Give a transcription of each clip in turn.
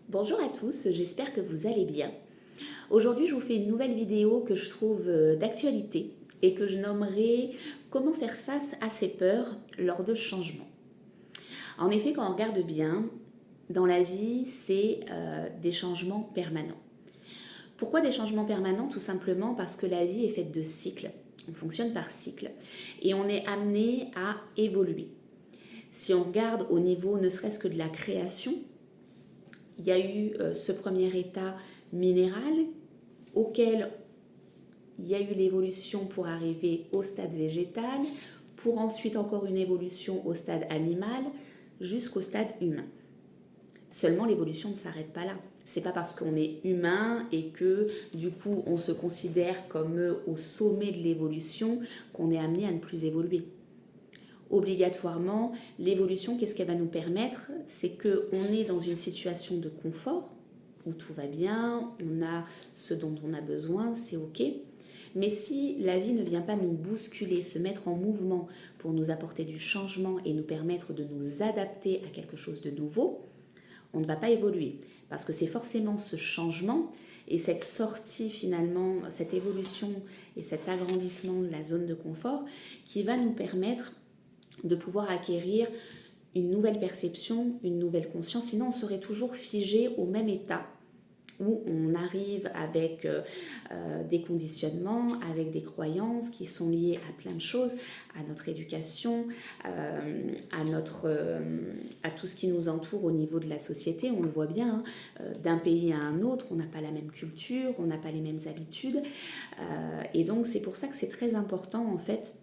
Bonjour à tous, j'espère que vous allez bien. Aujourd'hui, je vous fais une nouvelle vidéo que je trouve d'actualité et que je nommerai Comment faire face à ses peurs lors de changements. En effet, quand on regarde bien, dans la vie, c'est des changements permanents. Pourquoi des changements permanents? Tout simplement parce que la vie est faite de cycles. On fonctionne par cycles et on est amené à évoluer. Si on regarde au niveau ne serait-ce que de la création, il y a eu ce premier état minéral auquel il y a eu l'évolution pour arriver au stade végétal, pour ensuite encore une évolution au stade animal, jusqu'au stade humain. Seulement l'évolution ne s'arrête pas là. C'est pas parce qu'on est humain et que du coup on se considère comme au sommet de l'évolution qu'on est amené à ne plus évoluer. Obligatoirement, l'évolution, qu'est-ce qu'elle va nous permettre? C'est qu'on est dans une situation de confort, où tout va bien, on a ce dont on a besoin, c'est ok. Mais si la vie ne vient pas nous bousculer, se mettre en mouvement pour nous apporter du changement et nous permettre de nous adapter à quelque chose de nouveau, on ne va pas évoluer. Parce que c'est forcément ce changement et cette sortie finalement, cette évolution et cet agrandissement de la zone de confort qui va nous permettre de pouvoir acquérir une nouvelle perception, une nouvelle conscience. Sinon, on serait toujours figé au même état où on arrive avec des conditionnements, avec des croyances qui sont liées à plein de choses, à notre éducation, à tout ce qui nous entoure au niveau de la société. On le voit bien, d'un pays à un autre, on n'a pas la même culture, on n'a pas les mêmes habitudes. Et donc, c'est pour ça que c'est très important, en fait,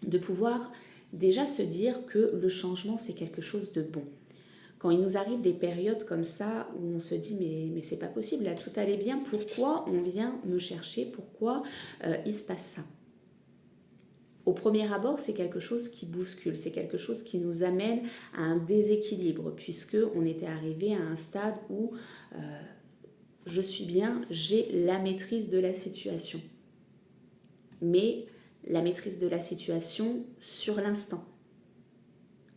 de pouvoir déjà se dire que le changement, c'est quelque chose de bon. Quand il nous arrive des périodes comme ça où on se dit mais c'est pas possible, là tout allait bien, pourquoi on vient me chercher, pourquoi il se passe ça? Au premier abord, c'est quelque chose qui bouscule, c'est quelque chose qui nous amène à un déséquilibre, puisque on était arrivé à un stade où je suis bien, j'ai la maîtrise de la situation. Mais la maîtrise de la situation sur l'instant.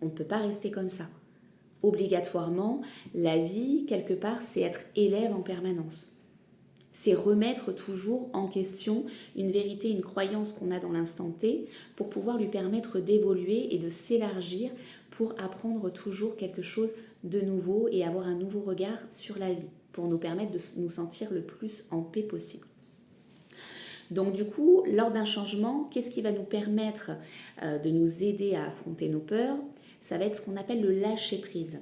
On ne peut pas rester comme ça. Obligatoirement, la vie, quelque part, c'est être élève en permanence. C'est remettre toujours en question une vérité, une croyance qu'on a dans l'instant T pour pouvoir lui permettre d'évoluer et de s'élargir pour apprendre toujours quelque chose de nouveau et avoir un nouveau regard sur la vie pour nous permettre de nous sentir le plus en paix possible. Donc du coup, lors d'un changement, qu'est-ce qui va nous permettre de nous aider à affronter nos peurs? Ça va être ce qu'on appelle le lâcher-prise.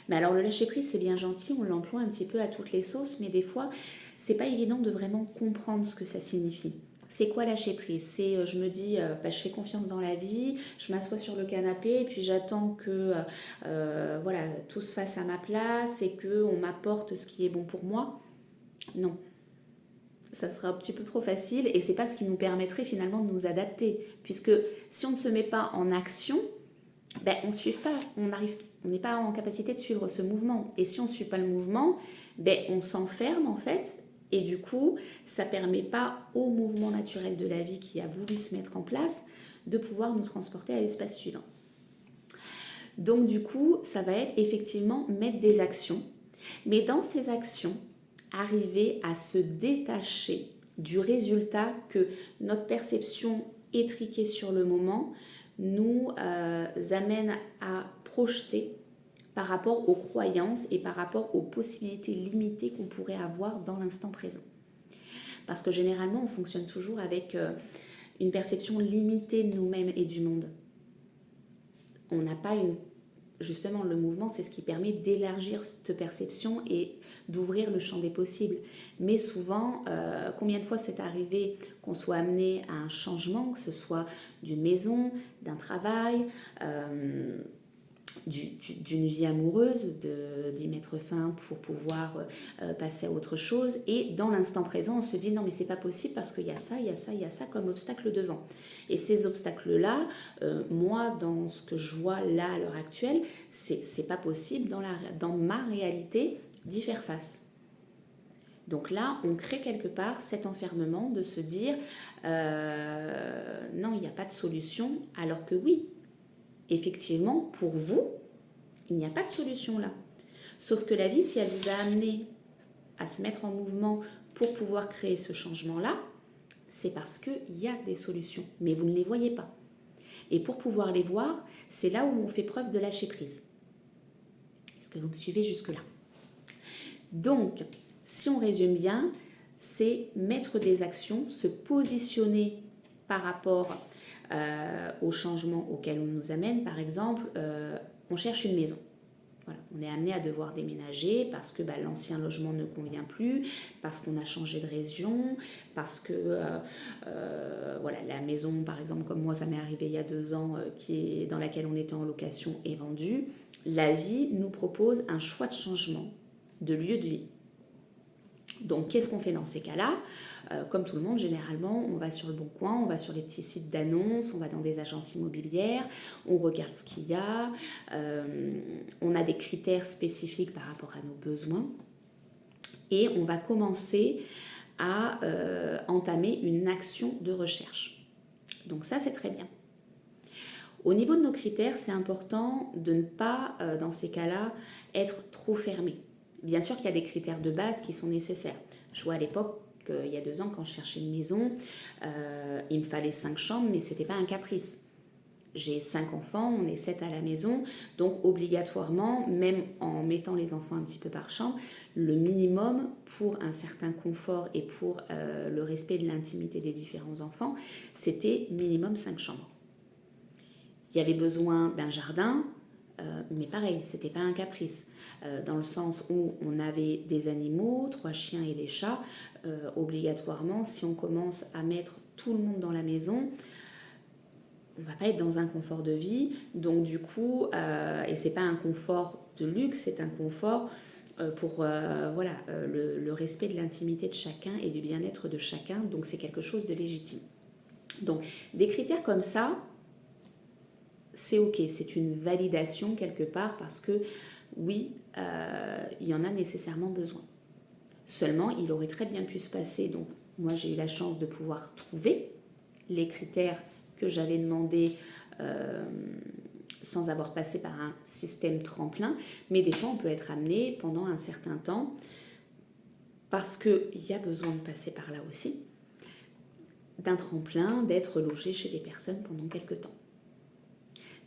Mais alors le lâcher-prise, c'est bien gentil, on l'emploie un petit peu à toutes les sauces, mais des fois, c'est pas évident de vraiment comprendre ce que ça signifie. C'est quoi lâcher prise? C'est je me dis, je fais confiance dans la vie, je m'assois sur le canapé et puis j'attends que voilà, tout se fasse à ma place et qu'on m'apporte ce qui est bon pour moi. Non. Ça sera un petit peu trop facile et c'est pas ce qui nous permettrait finalement de nous adapter. Puisque si on ne se met pas en action, ben, on ne suit pas, on n'est pas en capacité de suivre ce mouvement. Et si on ne suit pas le mouvement, ben, on s'enferme en fait. Et du coup, ça ne permet pas au mouvement naturel de la vie qui a voulu se mettre en place de pouvoir nous transporter à l'espace suivant. Donc du coup, ça va être effectivement mettre des actions. Mais dans ces actions, arriver à se détacher du résultat que notre perception étriquée sur le moment nous amène à projeter par rapport aux croyances et par rapport aux possibilités limitées qu'on pourrait avoir dans l'instant présent. Parce que généralement, on fonctionne toujours avec une perception limitée de nous-mêmes et du monde. On n'a pas une... Justement, le mouvement, c'est ce qui permet d'élargir cette perception et d'ouvrir le champ des possibles. Mais souvent, combien de fois c'est arrivé qu'on soit amené à un changement, que ce soit d'une maison, d'un travail, d'une vie amoureuse, d'y mettre fin pour pouvoir passer à autre chose. Et dans l'instant présent, on se dit non mais c'est pas possible parce qu'il y a ça, il y a ça, il y a ça comme obstacle devant. Et ces obstacles-là, moi dans ce que je vois là à l'heure actuelle, c'est pas possible dans ma réalité d'y faire face. Donc là, on crée quelque part cet enfermement de se dire non, il n'y a pas de solution, alors que oui, effectivement, pour vous, il n'y a pas de solution là. Sauf que la vie, si elle vous a amené à se mettre en mouvement pour pouvoir créer ce changement-là, c'est parce qu'il y a des solutions, mais vous ne les voyez pas. Et pour pouvoir les voir, c'est là où on fait preuve de lâcher prise. Est-ce que vous me suivez jusque-là? Donc, si on résume bien, c'est mettre des actions, se positionner par rapport au changement auquel on nous amène. Par exemple, on cherche une maison. Voilà, on est amené à devoir déménager parce que l'ancien logement ne convient plus, parce qu'on a changé de région, parce que voilà, la maison, par exemple, comme moi, ça m'est arrivé il y a 2 ans, dans laquelle on était en location, est vendue. La vie nous propose un choix de changement de lieu de vie. Donc, qu'est-ce qu'on fait dans ces cas-là? Comme tout le monde, généralement, on va sur le Bon Coin, on va sur les petits sites d'annonces, on va dans des agences immobilières, on regarde ce qu'il y a, on a des critères spécifiques par rapport à nos besoins et on va commencer à entamer une action de recherche. Donc ça, c'est très bien. Au niveau de nos critères, c'est important de ne pas, dans ces cas-là, être trop fermé. Bien sûr qu'il y a des critères de base qui sont nécessaires. Je vois à l'époque, il y a 2 ans, quand je cherchais une maison, il me fallait 5 chambres, mais ce n'était pas un caprice. J'ai 5 enfants, on est 7 à la maison, donc obligatoirement, même en mettant les enfants un petit peu par chambre, le minimum pour un certain confort et pour le respect de l'intimité des différents enfants, c'était minimum 5 chambres. Il y avait besoin d'un jardin, mais pareil, c'était pas un caprice, dans le sens où on avait des animaux, 3 chiens et des chats, obligatoirement, si on commence à mettre tout le monde dans la maison, on va pas être dans un confort de vie, donc du coup, et c'est pas un confort de luxe, c'est un confort pour voilà, le respect de l'intimité de chacun et du bien-être de chacun, donc c'est quelque chose de légitime. Donc des critères comme ça, c'est ok, c'est une validation quelque part parce que oui, il y en a nécessairement besoin. Seulement, il aurait très bien pu se passer, donc moi j'ai eu la chance de pouvoir trouver les critères que j'avais demandé sans avoir passé par un système tremplin, mais des fois on peut être amené pendant un certain temps, parce qu'il y a besoin de passer par là aussi, d'un tremplin, d'être logé chez des personnes pendant quelque temps.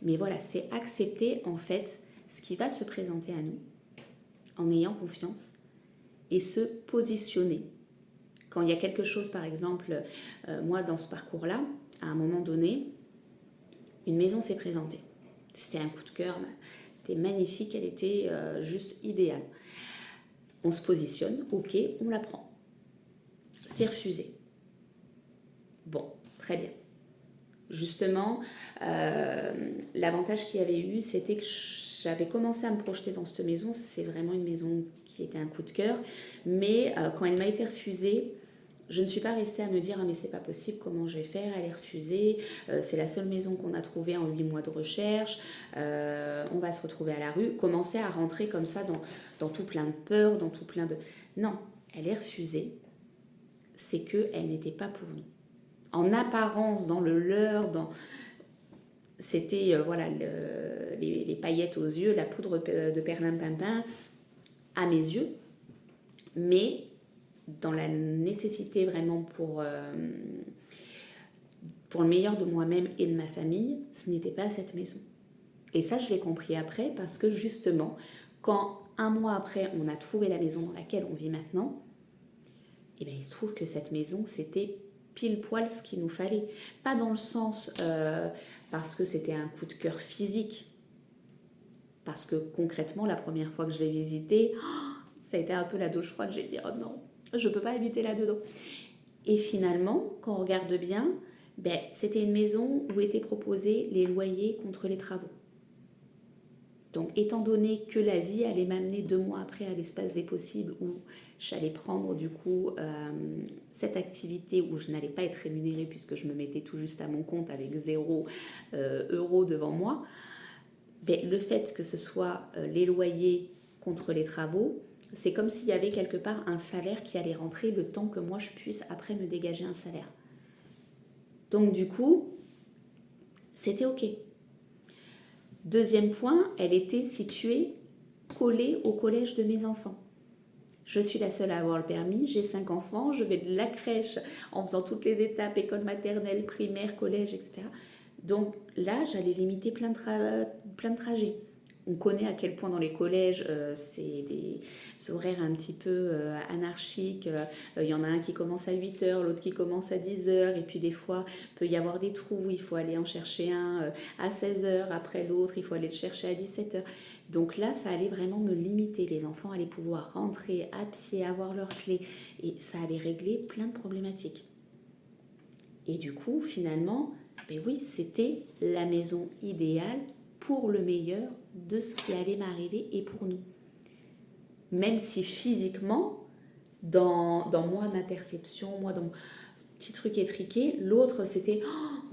Mais voilà, c'est accepter en fait ce qui va se présenter à nous en ayant confiance et se positionner. Quand il y a quelque chose, par exemple, moi dans ce parcours-là, à un moment donné, une maison s'est présentée. C'était un coup de cœur, elle était magnifique, elle était juste idéale. On se positionne, ok, on la prend. C'est refusé. Bon, très bien. Justement, l'avantage qu'il y avait eu, c'était que j'avais commencé à me projeter dans cette maison. C'est vraiment une maison qui était un coup de cœur. Mais quand elle m'a été refusée, je ne suis pas restée à me dire « Ah mais c'est pas possible, comment je vais faire? Elle est refusée, c'est la seule maison qu'on a trouvée en 8 mois de recherche, on va se retrouver à la rue. » Commencer à rentrer comme ça dans tout plein de peur, dans tout plein de... Non, elle est refusée, c'est qu'elle n'était pas pour nous. En apparence, dans le leurre, c'était voilà, les paillettes aux yeux, la poudre de perlimpinpin à mes yeux, mais dans la nécessité vraiment pour le meilleur de moi-même et de ma famille, ce n'était pas cette maison. Et ça, je l'ai compris après parce que justement, quand 1 mois après, on a trouvé la maison dans laquelle on vit maintenant, eh bien, il se trouve que cette maison, c'était pile poil ce qu'il nous fallait. Pas dans le sens parce que c'était un coup de cœur physique. Parce que concrètement, la première fois que je l'ai visité, ça a été un peu la douche froide. J'ai dit, oh non, je ne peux pas habiter là-dedans. Et finalement, quand on regarde bien, c'était une maison où étaient proposés les loyers contre les travaux. Donc, étant donné que la vie allait m'amener 2 mois après à l'espace des possibles où j'allais prendre du coup cette activité où je n'allais pas être rémunérée puisque je me mettais tout juste à mon compte avec 0 euro devant moi, le fait que ce soit les loyers contre les travaux, c'est comme s'il y avait quelque part un salaire qui allait rentrer le temps que moi je puisse après me dégager un salaire. Donc du coup, c'était ok. Deuxième point, elle était située collée au collège de mes enfants. Je suis la seule à avoir le permis, j'ai 5 enfants, je vais de la crèche en faisant toutes les étapes, école maternelle, primaire, collège, etc. Donc là, j'allais limiter plein de trajets. On connaît à quel point dans les collèges, c'est des horaires un petit peu anarchiques. Il y en a un qui commence à 8 heures, l'autre qui commence à 10 heures. Et puis des fois, il peut y avoir des trous. Il faut aller en chercher un à 16 heures. Après l'autre, il faut aller le chercher à 17 heures. Donc là, ça allait vraiment me limiter. Les enfants allaient pouvoir rentrer à pied, avoir leurs clés. Et ça allait régler plein de problématiques. Et du coup, finalement, ben oui, c'était la maison idéale pour le meilleur de ce qui allait m'arriver et pour nous. Même si physiquement, dans moi, ma perception, moi, dans mon petit truc étriqué, l'autre, c'était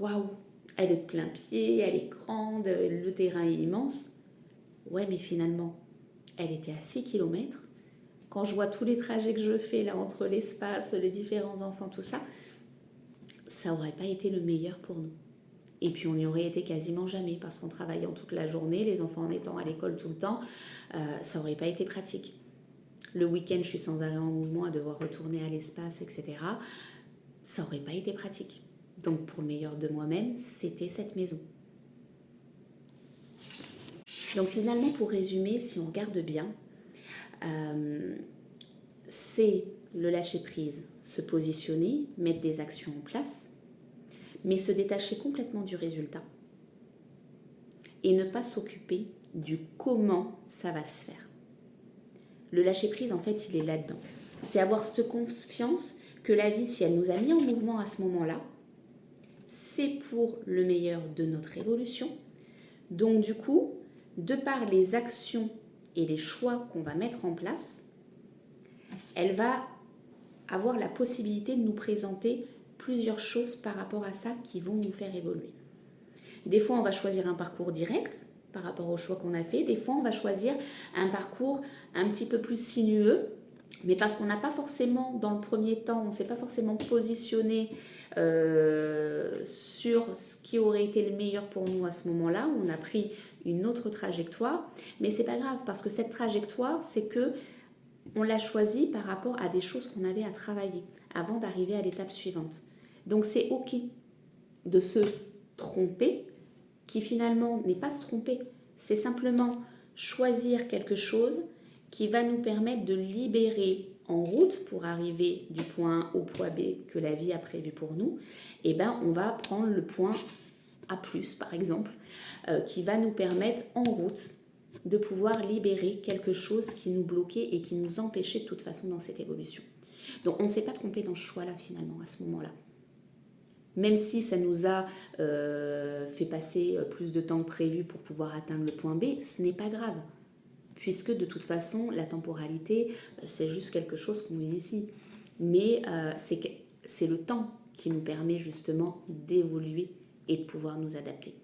waouh, elle est de plein pied, elle est grande, le terrain est immense. Ouais, mais finalement, elle était à 6 km. Quand je vois tous les trajets que je fais là entre l'espace, les différents enfants, tout ça, ça n'aurait pas été le meilleur pour nous. Et puis on n'y aurait été quasiment jamais parce qu'en travaillant toute la journée, les enfants en étant à l'école tout le temps, ça n'aurait pas été pratique. Le week-end, je suis sans arrêt en mouvement à devoir retourner à l'espace, etc. Ça n'aurait pas été pratique. Donc pour le meilleur de moi-même, c'était cette maison. Donc finalement, pour résumer, si on regarde bien, c'est le lâcher-prise, se positionner, mettre des actions en place, mais se détacher complètement du résultat et ne pas s'occuper du comment ça va se faire. Le lâcher-prise, en fait, il est là-dedans. C'est avoir cette confiance que la vie, si elle nous a mis en mouvement à ce moment-là, c'est pour le meilleur de notre évolution. Donc du coup, de par les actions et les choix qu'on va mettre en place, elle va avoir la possibilité de nous présenter plusieurs choses par rapport à ça qui vont nous faire évoluer. Des fois, on va choisir un parcours direct par rapport au choix qu'on a fait. Des fois, on va choisir un parcours un petit peu plus sinueux, mais parce qu'on n'a pas forcément, dans le premier temps, on ne s'est pas forcément positionné sur ce qui aurait été le meilleur pour nous à ce moment-là. On a pris une autre trajectoire, mais c'est pas grave parce que cette trajectoire, c'est que on l'a choisie par rapport à des choses qu'on avait à travailler avant d'arriver à l'étape suivante. Donc c'est ok de se tromper, qui finalement n'est pas se tromper, c'est simplement choisir quelque chose qui va nous permettre de libérer en route pour arriver du point A au point B que la vie a prévu pour nous. Et ben on va prendre le point A+, par exemple, qui va nous permettre en route de pouvoir libérer quelque chose qui nous bloquait et qui nous empêchait de toute façon dans cette évolution. Donc on ne s'est pas trompé dans ce choix-là finalement, à ce moment-là. Même si ça nous a fait passer plus de temps que prévu pour pouvoir atteindre le point B, ce n'est pas grave. Puisque de toute façon, la temporalité, c'est juste quelque chose qu'on vit ici. Mais c'est le temps qui nous permet justement d'évoluer et de pouvoir nous adapter.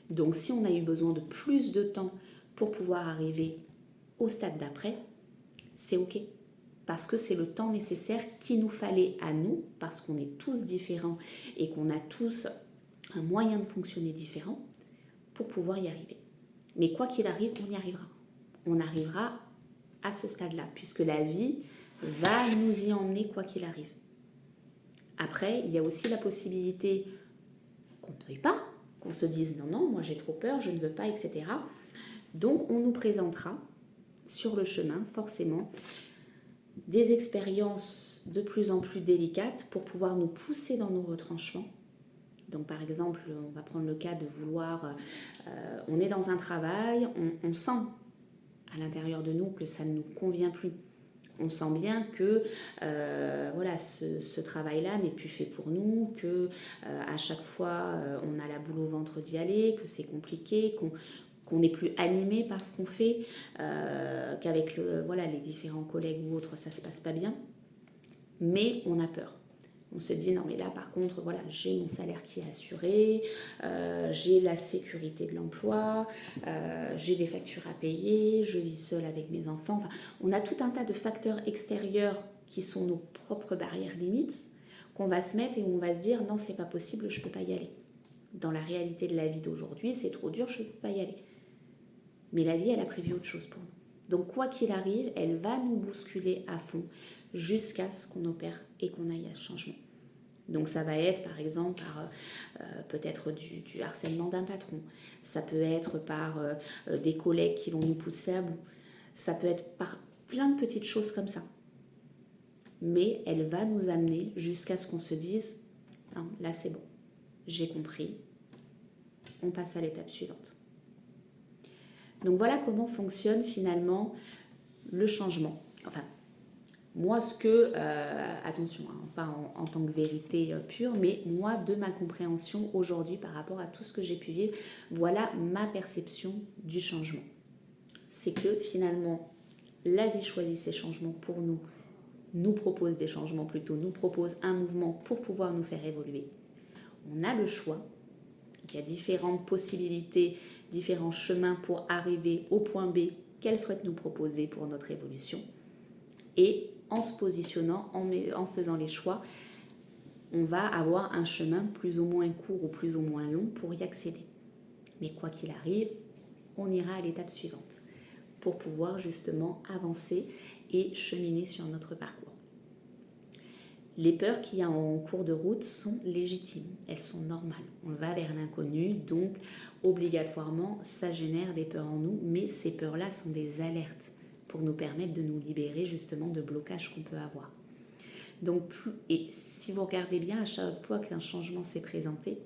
Donc si on a eu besoin de plus de temps pour pouvoir arriver au stade d'après, c'est ok. Parce que c'est le temps nécessaire qu'il nous fallait à nous, parce qu'on est tous différents et qu'on a tous un moyen de fonctionner différent pour pouvoir y arriver. Mais quoi qu'il arrive, on y arrivera. On arrivera à ce stade-là, puisque la vie va nous y emmener quoi qu'il arrive. Après, il y a aussi la possibilité qu'on ne veuille pas, qu'on se dise non, non, moi j'ai trop peur, je ne veux pas, etc. Donc on nous présentera sur le chemin, forcément, des expériences de plus en plus délicates pour pouvoir nous pousser dans nos retranchements. Donc par exemple, on va prendre le cas de vouloir, on est dans un travail, on sent à l'intérieur de nous que ça ne nous convient plus. On sent bien que voilà, ce travail-là n'est plus fait pour nous, que à chaque fois on a la boule au ventre d'y aller, que c'est compliqué, qu'on n'est plus animé par ce qu'on fait, qu'avec voilà, les différents collègues ou autres, ça ne se passe pas bien. Mais on a peur. On se dit, non mais là par contre, voilà, j'ai mon salaire qui est assuré, j'ai la sécurité de l'emploi, j'ai des factures à payer, je vis seule avec mes enfants. Enfin, on a tout un tas de facteurs extérieurs qui sont nos propres barrières limites qu'on va se mettre et où on va se dire, non c'est pas possible, je ne peux pas y aller. Dans la réalité de la vie d'aujourd'hui, c'est trop dur, je ne peux pas y aller. Mais la vie, elle a prévu autre chose pour nous. Donc quoi qu'il arrive, elle va nous bousculer à fond jusqu'à ce qu'on opère et qu'on aille à ce changement. Donc ça va être par exemple par peut-être du harcèlement d'un patron, ça peut être par des collègues qui vont nous pousser à bout, ça peut être par plein de petites choses comme ça. Mais elle va nous amener jusqu'à ce qu'on se dise « Non, là c'est bon, j'ai compris, on passe à l'étape suivante ». Donc voilà comment fonctionne finalement le changement. Enfin, moi, attention, hein, pas en tant que vérité pure, mais moi, de ma compréhension aujourd'hui par rapport à tout ce que j'ai pu vivre, voilà ma perception du changement. C'est que finalement, la vie choisit ses changements pour nous propose des changements plutôt, nous propose un mouvement pour pouvoir nous faire évoluer. On a le choix, il y a différentes possibilités, différents chemins pour arriver au point B qu'elle souhaite nous proposer pour notre évolution. Et en se positionnant, en faisant les choix, on va avoir un chemin plus ou moins court ou plus ou moins long pour y accéder. Mais quoi qu'il arrive, on ira à l'étape suivante pour pouvoir justement avancer et cheminer sur notre parcours. Les peurs qu'il y a en cours de route sont légitimes, elles sont normales. On va vers l'inconnu, donc obligatoirement ça génère des peurs en nous, mais ces peurs-là sont des alertes pour nous permettre de nous libérer justement de blocages qu'on peut avoir. Donc, et si vous regardez bien, à chaque fois qu'un changement s'est présenté,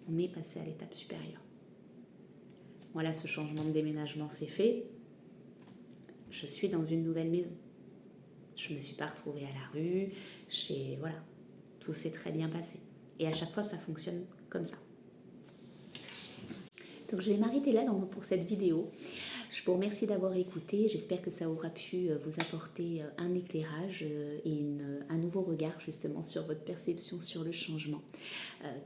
on est passé à l'étape supérieure. Voilà, ce changement de déménagement s'est fait, je suis dans une nouvelle maison. Je ne me suis pas retrouvée à la rue, voilà, tout s'est très bien passé. Et à chaque fois, ça fonctionne comme ça. Donc je vais m'arrêter là pour cette vidéo. Je vous remercie d'avoir écouté, j'espère que ça aura pu vous apporter un éclairage et un nouveau regard justement sur votre perception sur le changement,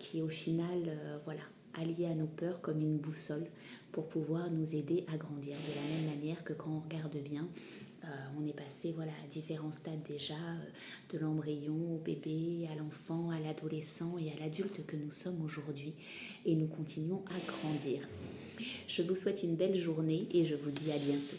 qui est au final, voilà, allié à nos peurs comme une boussole pour pouvoir nous aider à grandir de la même manière que quand on regarde bien, on est passé voilà, à différents stades déjà, de l'embryon au bébé, à l'enfant, à l'adolescent et à l'adulte que nous sommes aujourd'hui et nous continuons à grandir. Je vous souhaite une belle journée et je vous dis à bientôt.